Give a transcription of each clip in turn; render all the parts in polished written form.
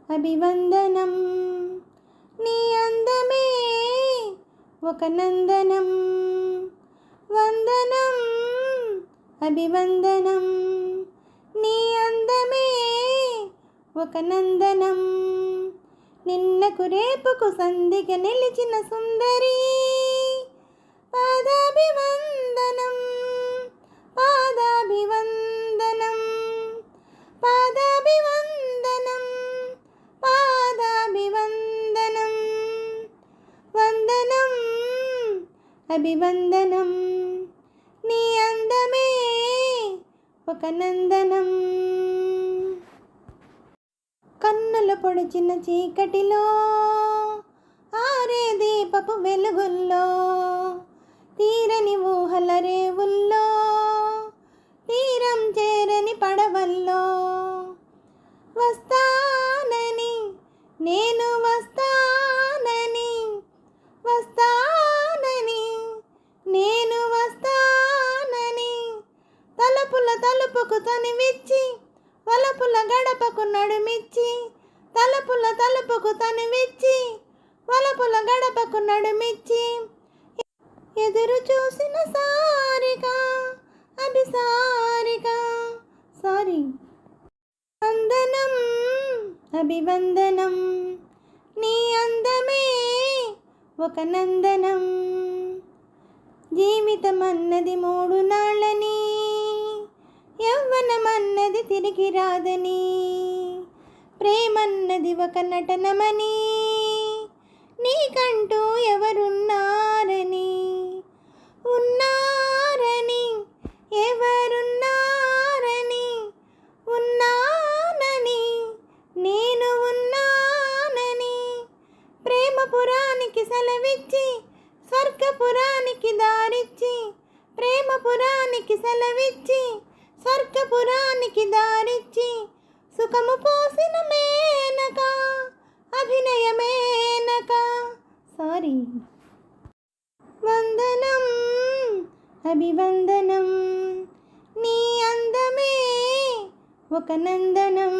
అభివందనం. నీ అందమే ఒక నందనం. వందనం అభివందనం. నీ అందమే ఒక నందనం. నిన్నకు రేపుకు సంధిగా నిలిచిన సుందరి పాదాభివందనం. పాదాభివందనం. పాదాభివందనం. పాదాభివందనం. వందనం అభివందనం. నీ అందమే ఒక నందనం. కన్నుల పొడిచిన చీకటిలో ఆరే దీపపు వెలుగుల్లో తీరని ఊహల రేవుల్లో తీరం చేరని పడవల్లో వస్తానని నేను వస్తానని వస్తానని నేను వస్తానని తలుపుకు తనివిచ్చి వలపుల గడపకు నడుమిచ్చి తలుపుకు తనివిచ్చి వలపుల గడపకు నడుమిచ్చి ఎదురు చూసిన సారిక అభిసారిక వందనం అభివందనం. నీ అందమే ఒక నందనం. జీవితమన్నది 3 నాళ్ళని, యవ్వనమన్నది తిరిగి రాదని, ప్రేమన్నది ఒక నటనమని, నీకంటూ ఎవరున్నారని ఉన్నారని ఎవరున్నారని ఉన్నానని నేను ఉన్నానని ప్రేమపురానికి సెలవిచ్చి స్వర్గపురానికి దారిచ్చి ప్రేమపురానికి సెలవిచ్చి స్వర్గపురానికి దారిచ్చి సుఖము పోసిన మేనక అభినయమేనక వందనం అభివందనం. నీ అందమే ఒక నందనం.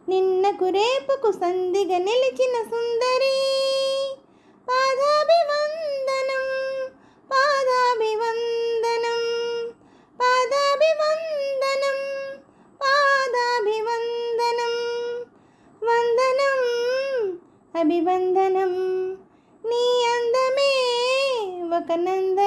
నిన్నకు రేపుకు సంధిగా నిలిచిన సుందరి పాదాభివందనం. పాదాభివందనం. పాదాభివందనం. పాదాభివందనం. వందనం అభివందనం. నీ అందమే ఒక నందనం.